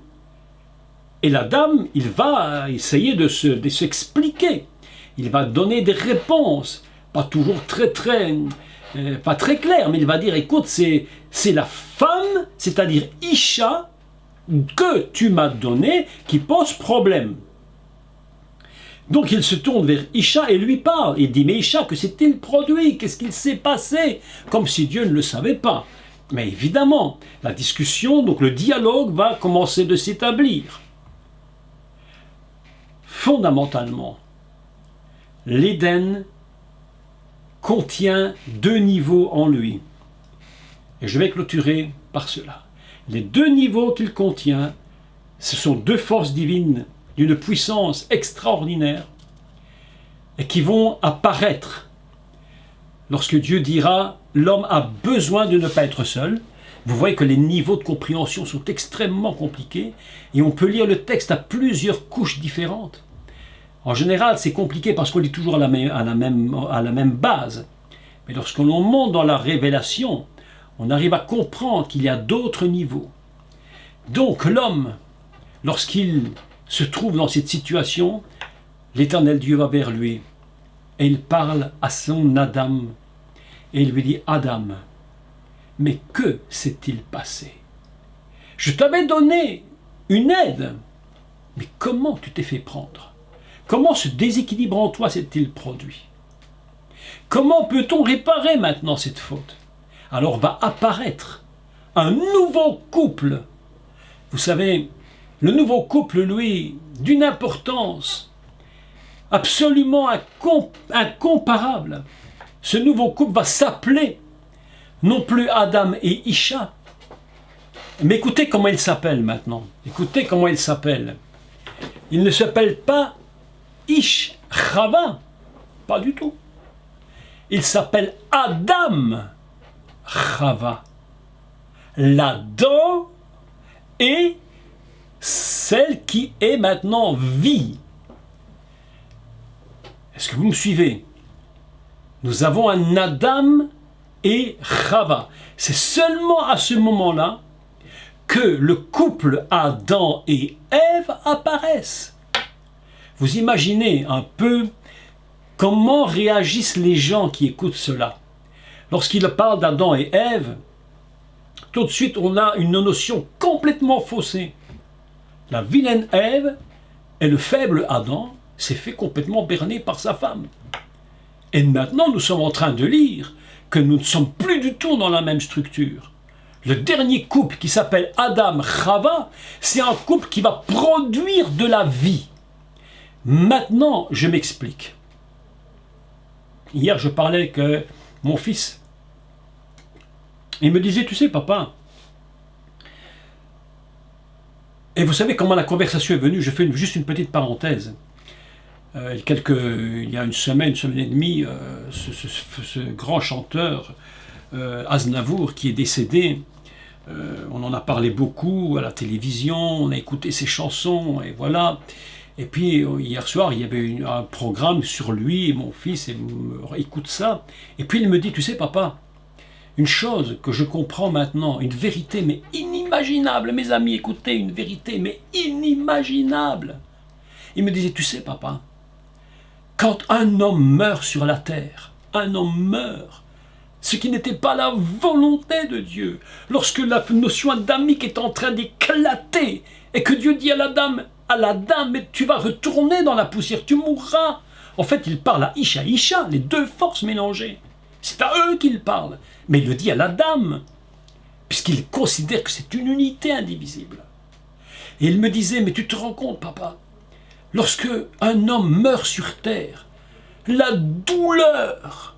Speaker 1: Et l'Adam, il va essayer de s'expliquer. Il va donner des réponses, pas toujours pas très claires, mais il va dire, écoute, c'est la femme, c'est-à-dire Isha, que tu m'as donnée, qui pose problème. Donc il se tourne vers Isha et lui parle. Il dit, mais Isha, que s'est-il produit? Qu'est-ce qu'il s'est passé? Comme si Dieu ne le savait pas. Mais évidemment, la discussion, donc le dialogue va commencer de s'établir. Fondamentalement, l'Éden contient deux niveaux en lui. Et je vais clôturer par cela. Les deux niveaux qu'il contient, ce sont deux forces divines d'une puissance extraordinaire et qui vont apparaître lorsque Dieu dira « l'homme a besoin de ne pas être seul ». Vous voyez que les niveaux de compréhension sont extrêmement compliqués et on peut lire le texte à plusieurs couches différentes. En général, c'est compliqué parce qu'on lit toujours à la même base. Mais lorsque l'on monte dans la révélation, on arrive à comprendre qu'il y a d'autres niveaux. Donc l'homme, lorsqu'il se trouve dans cette situation, l'Éternel Dieu va vers lui et il parle à son Adam et il lui dit « Adam, mais que s'est-il passé? Je t'avais donné une aide, mais comment tu t'es fait prendre? Comment ce déséquilibre en toi s'est-il produit? Comment peut-on réparer maintenant cette faute? » Alors va apparaître un nouveau couple. Vous savez, le nouveau couple, lui, d'une importance absolument incomparable. Ce nouveau couple va s'appeler non plus Adam et Isha, mais écoutez comment il s'appelle maintenant. Écoutez comment il s'appelle. Il ne s'appelle pas Ish Chava, pas du tout. Il s'appelle Adam Chava. L'Adam est celle qui est maintenant vie. Est-ce que vous me suivez? Nous avons un Adam et Chava. C'est seulement à ce moment-là que le couple Adam et Ève apparaissent. Vous imaginez un peu comment réagissent les gens qui écoutent cela. Lorsqu'il parle d'Adam et Ève, tout de suite on a une notion complètement faussée. La vilaine Ève et le faible Adam s'est fait complètement berner par sa femme. Et maintenant nous sommes en train de lire que nous ne sommes plus du tout dans la même structure. Le dernier couple qui s'appelle Adam-Chava, c'est un couple qui va produire de la vie. Maintenant, je m'explique. Hier, je parlais avec mon fils. Il me disait, tu sais, papa, et vous savez comment la conversation est venue, je fais juste une petite parenthèse. Il y a une semaine et demie, ce grand chanteur, Aznavour, qui est décédé, on en a parlé beaucoup à la télévision, on a écouté ses chansons, et voilà. Et puis, hier soir, il y avait un programme sur lui, et mon fils écoute ça. Et puis, il me dit, tu sais, papa, une chose que je comprends maintenant, une vérité, mais inimaginable, mes amis, écoutez, une vérité, mais inimaginable. Il me disait, tu sais, papa, quand un homme meurt sur la terre, un homme meurt, ce qui n'était pas la volonté de Dieu, lorsque la notion adamique est en train d'éclater, et que Dieu dit à la dame, mais tu vas retourner dans la poussière, tu mourras. En fait, il parle à Isha, les deux forces mélangées. C'est à eux qu'il parle. Mais il le dit à la dame, puisqu'il considère que c'est une unité indivisible. Et il me disait, mais tu te rends compte, papa, lorsque un homme meurt sur terre, la douleur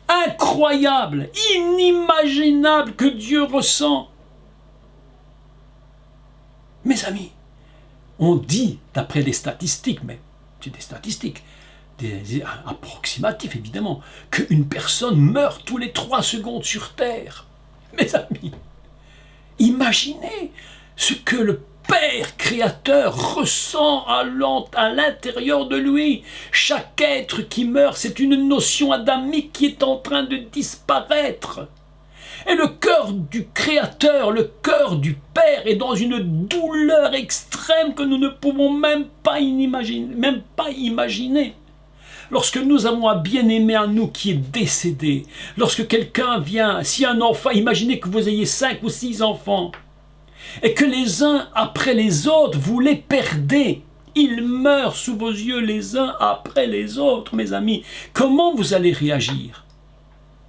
Speaker 1: incroyable, inimaginable que Dieu ressent. Mes amis, on dit, d'après les statistiques, mais c'est des statistiques, des approximatifs évidemment, qu'une personne meurt tous les 3 secondes sur Terre. Mes amis, imaginez ce que le Père créateur ressent à l'intérieur de lui. Chaque être qui meurt, c'est une notion adamique qui est en train de disparaître. Et le cœur du Créateur, le cœur du Père est dans une douleur extrême que nous ne pouvons même pas imaginer. Lorsque nous avons un bien-aimé à nous qui est décédé, lorsque quelqu'un vient, si un enfant, imaginez que vous ayez 5 ou 6 enfants, et que les uns après les autres, vous les perdez, ils meurent sous vos yeux les uns après les autres, mes amis, comment vous allez réagir ?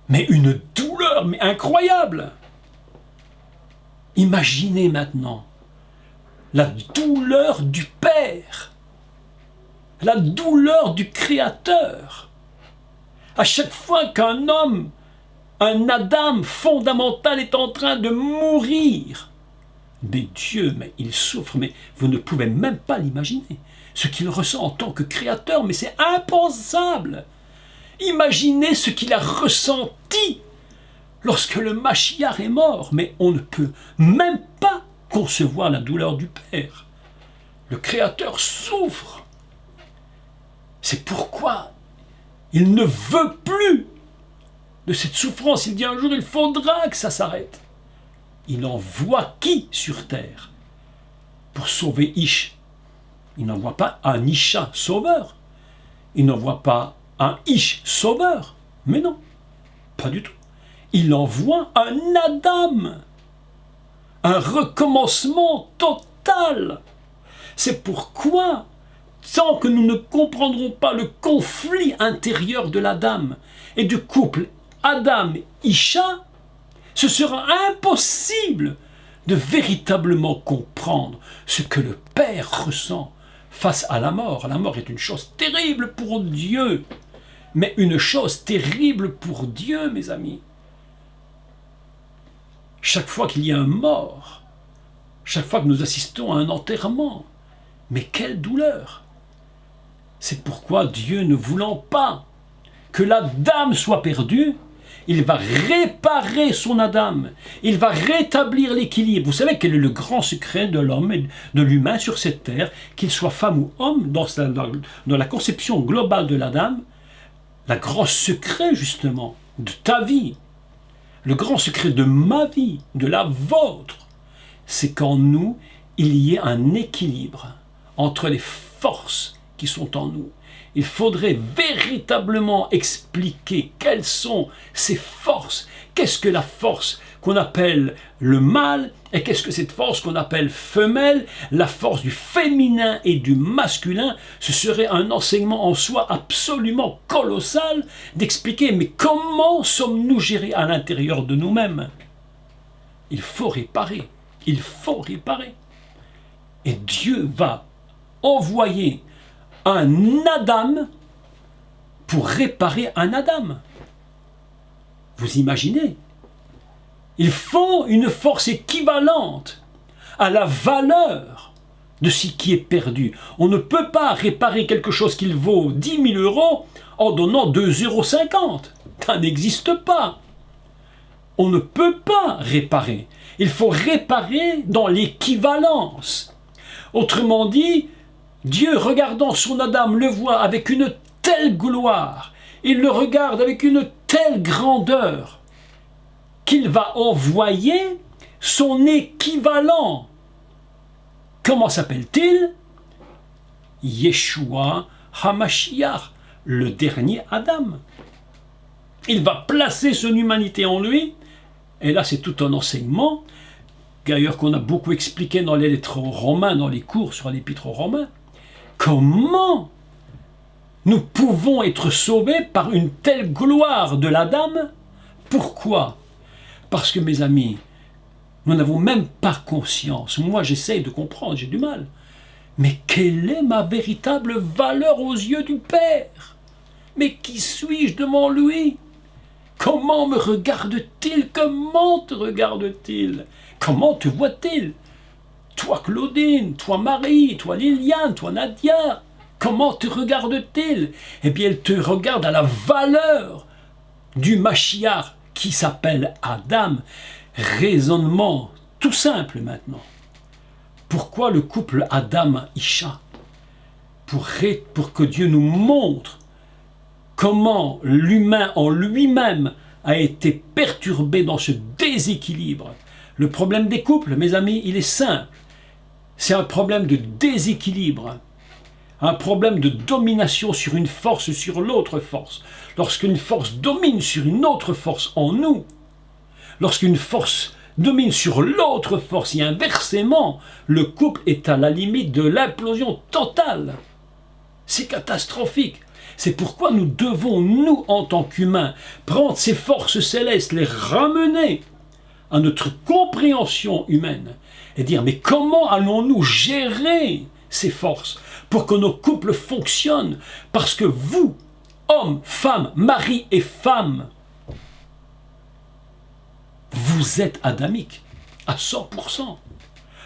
Speaker 1: Mais une douleur, mais incroyable. Imaginez maintenant la douleur du Père, la douleur du Créateur. À chaque fois qu'un homme, un Adam fondamental est en train de mourir, mais Dieu, mais il souffre, mais vous ne pouvez même pas l'imaginer. Ce qu'il ressent en tant que Créateur, mais c'est impensable. Imaginez ce qu'il a ressenti lorsque le Mashiach est mort, mais on ne peut même pas concevoir la douleur du Père. Le Créateur souffre. C'est pourquoi il ne veut plus de cette souffrance. Il dit un jour, il faudra que ça s'arrête. Il envoie qui sur terre pour sauver Ish? Il n'envoie pas un Isha sauveur. Il n'envoie pas un Ish sauveur. Mais non, pas du tout. Il envoie un Adam. Un recommencement total. C'est pourquoi, tant que nous ne comprendrons pas le conflit intérieur de l'Adam et du couple Adam-Isha, ce sera impossible de véritablement comprendre ce que le Père ressent face à la mort. La mort est une chose terrible pour Dieu, mais une chose terrible pour Dieu, mes amis. Chaque fois qu'il y a un mort, chaque fois que nous assistons à un enterrement, mais quelle douleur! C'est pourquoi Dieu, ne voulant pas que l'Adam soit perdu, il va réparer son Adam, il va rétablir l'équilibre. Vous savez quel est le grand secret de l'homme et de l'humain sur cette terre, qu'il soit femme ou homme, dans la conception globale de l'Adam, le grand secret justement de ta vie, le grand secret de ma vie, de la vôtre, c'est qu'en nous, il y ait un équilibre entre les forces qui sont en nous. Il faudrait véritablement expliquer quelles sont ces forces. Qu'est-ce que la force qu'on appelle le mâle et qu'est-ce que cette force qu'on appelle femelle, la force du féminin et du masculin. Ce serait un enseignement en soi absolument colossal d'expliquer, mais comment sommes-nous gérés à l'intérieur de nous-mêmes? Il faut réparer, il faut réparer. Et Dieu va envoyer un Adam pour réparer un Adam. Vous imaginez? Il faut une force équivalente à la valeur de ce qui est perdu. On ne peut pas réparer quelque chose qui vaut 10 000 euros en donnant 2,50 €. Ça n'existe pas. On ne peut pas réparer. Il faut réparer dans l'équivalence. Autrement dit, Dieu, regardant son Adam, le voit avec une telle gloire, il le regarde avec une telle grandeur, qu'il va envoyer son équivalent. Comment s'appelle-t-il? Yeshua HaMashiach, le dernier Adam. Il va placer son humanité en lui, et là c'est tout un enseignement, d'ailleurs qu'on a beaucoup expliqué dans les lettres aux Romains, dans les cours sur l'épître aux Romains. Comment nous pouvons être sauvés par une telle gloire de l'Adam? Pourquoi? Parce que, mes amis, nous n'avons même pas conscience. Moi, j'essaye de comprendre, j'ai du mal. Mais quelle est ma véritable valeur aux yeux du Père? Mais qui suis-je devant lui? Comment me regarde-t-il? Comment te regarde-t-il? Comment te voit-il? Toi Claudine, toi Marie, toi Liliane, toi Nadia, comment te regarde-t-il? Eh bien, il te regarde à la valeur du Mashiach qui s'appelle Adam. Raisonnement tout simple maintenant. Pourquoi le couple Adam-Isha? Pour que Dieu nous montre comment l'humain en lui-même a été perturbé dans ce déséquilibre. Le problème des couples, mes amis, il est simple. C'est un problème de déséquilibre, un problème de domination sur une force sur l'autre force. Lorsqu'une force domine sur une autre force en nous, lorsqu'une force domine sur l'autre force et inversement, le couple est à la limite de l'implosion totale. C'est catastrophique. C'est pourquoi nous devons, nous, en tant qu'humains, prendre ces forces célestes, les ramener à notre compréhension humaine et dire, mais comment allons-nous gérer ces forces pour que nos couples fonctionnent? Parce que vous, hommes, femmes, mari et femme, vous êtes adamiques à 100%.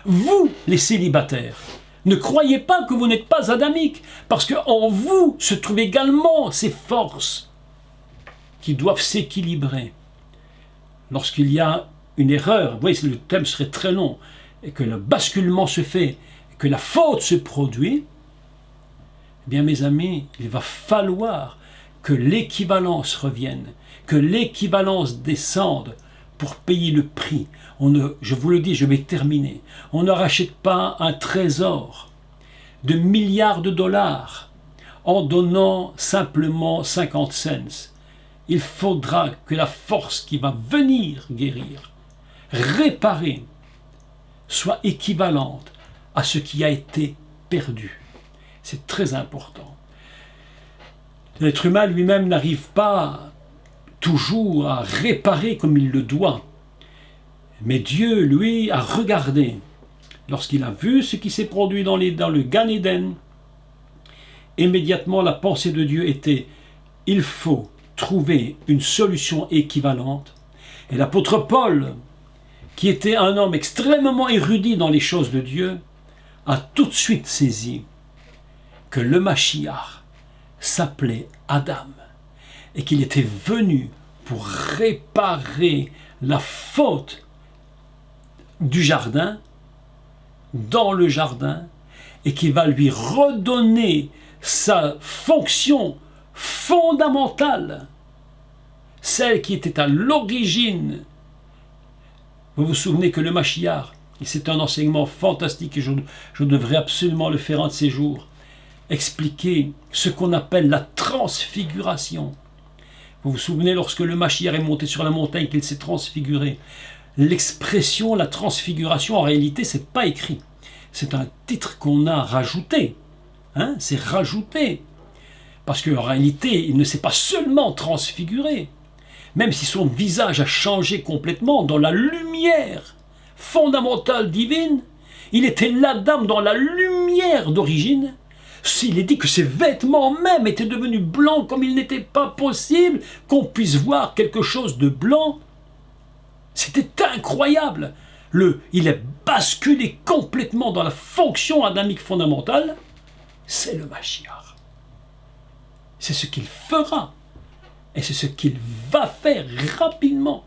Speaker 1: Vous, les célibataires, ne croyez pas que vous n'êtes pas adamiques, parce qu'en vous se trouvent également ces forces qui doivent s'équilibrer. Lorsqu'il y a une erreur, vous voyez, le thème serait très long, et que le basculement se fait, et que la faute se produit, eh bien mes amis, il va falloir que l'équivalence revienne, que l'équivalence descende pour payer le prix. Je vous le dis, je vais terminer. On ne rachète pas un trésor de milliards de dollars en donnant simplement 50 cents. Il faudra que la force qui va venir guérir, réparer, soit équivalente à ce qui a été perdu. C'est très important. L'être humain lui-même n'arrive pas toujours à réparer comme il le doit. Mais Dieu, lui, a regardé. Lorsqu'il a vu ce qui s'est produit dans le Gan Eden, immédiatement la pensée de Dieu était « il faut trouver une solution équivalente ». Et l'apôtre Paul, qui était un homme extrêmement érudit dans les choses de Dieu, a tout de suite saisi que le Mashiach s'appelait Adam et qu'il était venu pour réparer la faute du jardin, dans le jardin, et qui va lui redonner sa fonction fondamentale, celle qui était à l'origine. Vous vous souvenez que le Mashiach, et c'est un enseignement fantastique et je devrais absolument le faire un de ces jours, expliquer ce qu'on appelle la transfiguration. Vous vous souvenez lorsque le Mashiach est monté sur la montagne qu'il s'est transfiguré. L'expression la transfiguration, en réalité, c'est pas écrit. C'est un titre qu'on a rajouté. C'est rajouté. Parce qu'en réalité, il ne s'est pas seulement transfiguré. Même si son visage a changé complètement dans la lumière fondamentale divine, il était l'Adam dans la lumière d'origine. S'il est dit que ses vêtements même étaient devenus blancs comme il n'était pas possible qu'on puisse voir quelque chose de blanc, c'était incroyable. Il est basculé complètement dans la fonction adamique fondamentale. C'est le Mashiach. C'est ce qu'il fera. Et c'est ce qu'il va faire rapidement.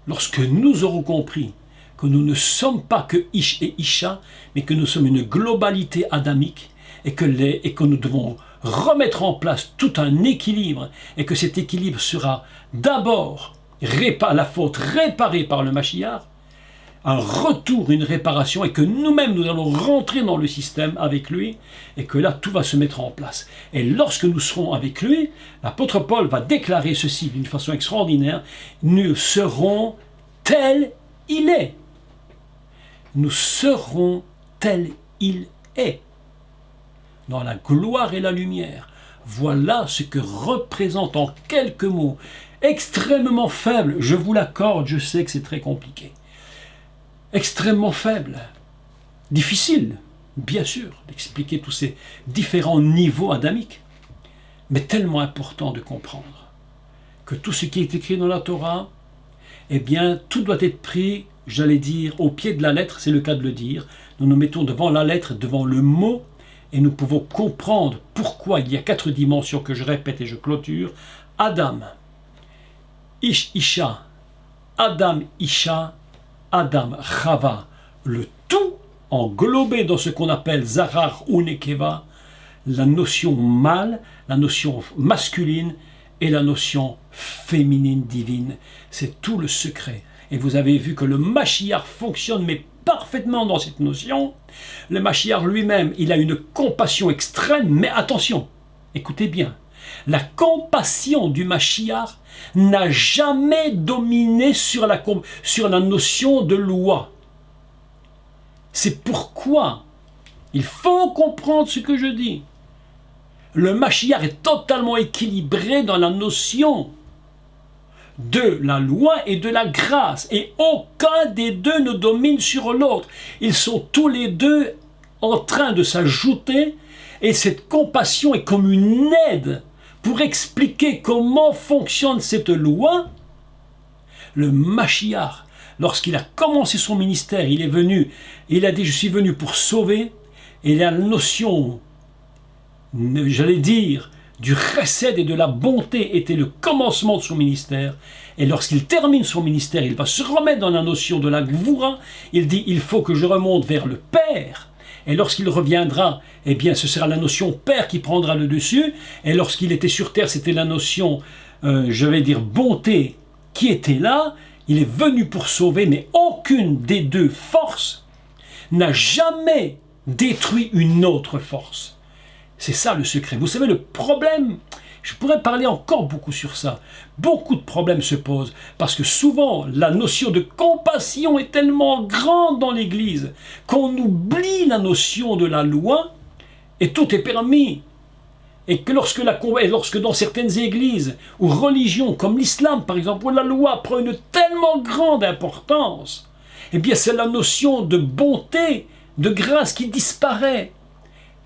Speaker 1: Lorsque nous aurons compris que nous ne sommes pas que Ish et Isha, mais que nous sommes une globalité adamique, et que nous devons remettre en place tout un équilibre, et que cet équilibre sera d'abord la faute réparée par le Mashiach, un retour, une réparation, et que nous-mêmes nous allons rentrer dans le système avec lui, et que là tout va se mettre en place. Et lorsque nous serons avec lui, l'apôtre Paul va déclarer ceci d'une façon extraordinaire: nous serons tel il est. Nous serons tel il est. Dans la gloire et la lumière. Voilà ce que représente en quelques mots, extrêmement faible, je vous l'accorde, je sais que c'est très compliqué, extrêmement faible, difficile, bien sûr, d'expliquer tous ces différents niveaux adamiques, mais tellement important de comprendre que tout ce qui est écrit dans la Torah, eh bien, tout doit être pris, j'allais dire, au pied de la lettre, c'est le cas de le dire. Nous nous mettons devant la lettre, devant le mot, et nous pouvons comprendre pourquoi il y a 4 dimensions que je répète et je clôture. Adam, Ish, Isha, Adam, Isha, Adam, Chava, le tout englober dans ce qu'on appelle Zarar ou Nekeva la notion mâle, la notion masculine et la notion féminine divine. C'est tout le secret. Et vous avez vu que le Mashiach fonctionne mais parfaitement dans cette notion. Le Mashiach lui-même, il a une compassion extrême, mais attention, écoutez bien, la compassion du Mashiach n'a jamais dominé sur la notion de loi. C'est pourquoi il faut comprendre ce que je dis. Le Mashiach est totalement équilibré dans la notion de la loi et de la grâce. Et aucun des deux ne domine sur l'autre. Ils sont tous les deux en train de s'ajouter et cette compassion est comme une aide pour expliquer comment fonctionne cette loi. Le Mashiach, lorsqu'il a commencé son ministère, il est venu, il a dit « Je suis venu pour sauver ». Et la notion, j'allais dire, du chesed et de la bonté était le commencement de son ministère. Et lorsqu'il termine son ministère, il va se remettre dans la notion de la gvoura. Il dit « Il faut que je remonte vers le Père ». Et lorsqu'il reviendra, eh bien, ce sera la notion Père qui prendra le dessus. Et lorsqu'il était sur terre, c'était la notion, je vais dire, bonté qui était là. Il est venu pour sauver, mais aucune des deux forces n'a jamais détruit une autre force. C'est ça le secret. Vous savez, le problème, je pourrais parler encore beaucoup sur ça. Beaucoup de problèmes se posent parce que souvent la notion de compassion est tellement grande dans l'Église qu'on oublie la notion de la loi et tout est permis. Et que lorsque dans certaines églises ou religions comme l'islam par exemple, où la loi prend une tellement grande importance, eh bien c'est la notion de bonté, de grâce qui disparaît.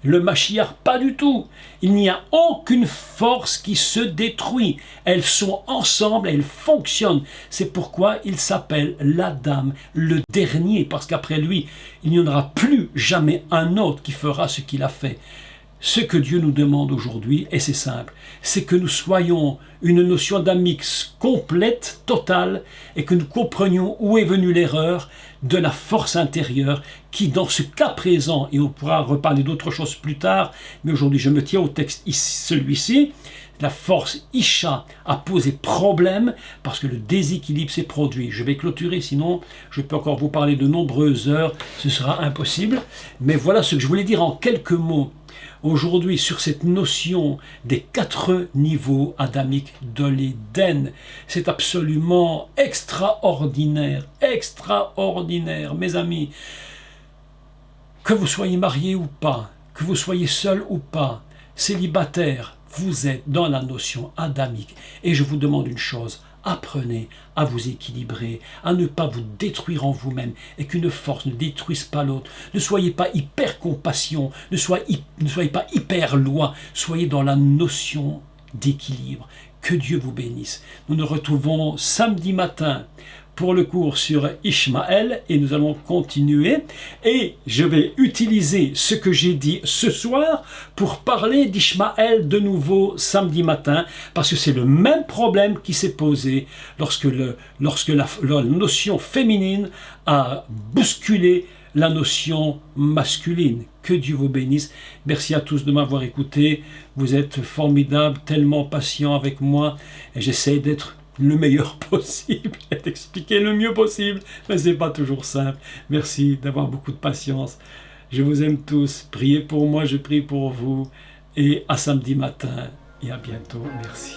Speaker 1: Le Mashiach, pas du tout. Il n'y a aucune force qui se détruit. Elles sont ensemble, elles fonctionnent. C'est pourquoi il s'appelle l'Adam, le dernier, parce qu'après lui, il n'y en aura plus jamais un autre qui fera ce qu'il a fait. Ce que Dieu nous demande aujourd'hui, et c'est simple, c'est que nous soyons une notion d'amix complète, totale, et que nous comprenions où est venue l'erreur de la force intérieure qui, dans ce cas présent, et on pourra reparler d'autres choses plus tard, mais aujourd'hui je me tiens au texte celui-ci, la force Isha a posé problème parce que le déséquilibre s'est produit. Je vais clôturer, sinon je peux encore vous parler de nombreuses heures, ce sera impossible. Mais voilà ce que je voulais dire en quelques mots aujourd'hui sur cette notion des 4 niveaux adamiques de l'Éden. C'est absolument extraordinaire, extraordinaire, mes amis. Que vous soyez mariés ou pas, que vous soyez seul ou pas, célibataire, vous êtes dans la notion adamique. Et je vous demande une chose, apprenez à vous équilibrer, à ne pas vous détruire en vous-même et qu'une force ne détruise pas l'autre. Ne soyez pas hyper compassion, ne soyez pas hyper loi, soyez dans la notion d'équilibre. Que Dieu vous bénisse. Nous nous retrouvons samedi matin pour le cours sur Ishmaël et nous allons continuer et je vais utiliser ce que j'ai dit ce soir pour parler d'Ishmaël de nouveau samedi matin parce que c'est le même problème qui s'est posé lorsque la notion féminine a bousculé la notion masculine. Que Dieu vous bénisse. Merci à tous de m'avoir écouté. Vous êtes formidables, tellement patients avec moi et j'essaie d'être le meilleur possible et d'expliquer le mieux possible, mais c'est pas toujours simple. Merci d'avoir beaucoup de patience. Je vous aime tous. Priez pour moi, je prie pour vous. Et à samedi matin et à bientôt. Merci.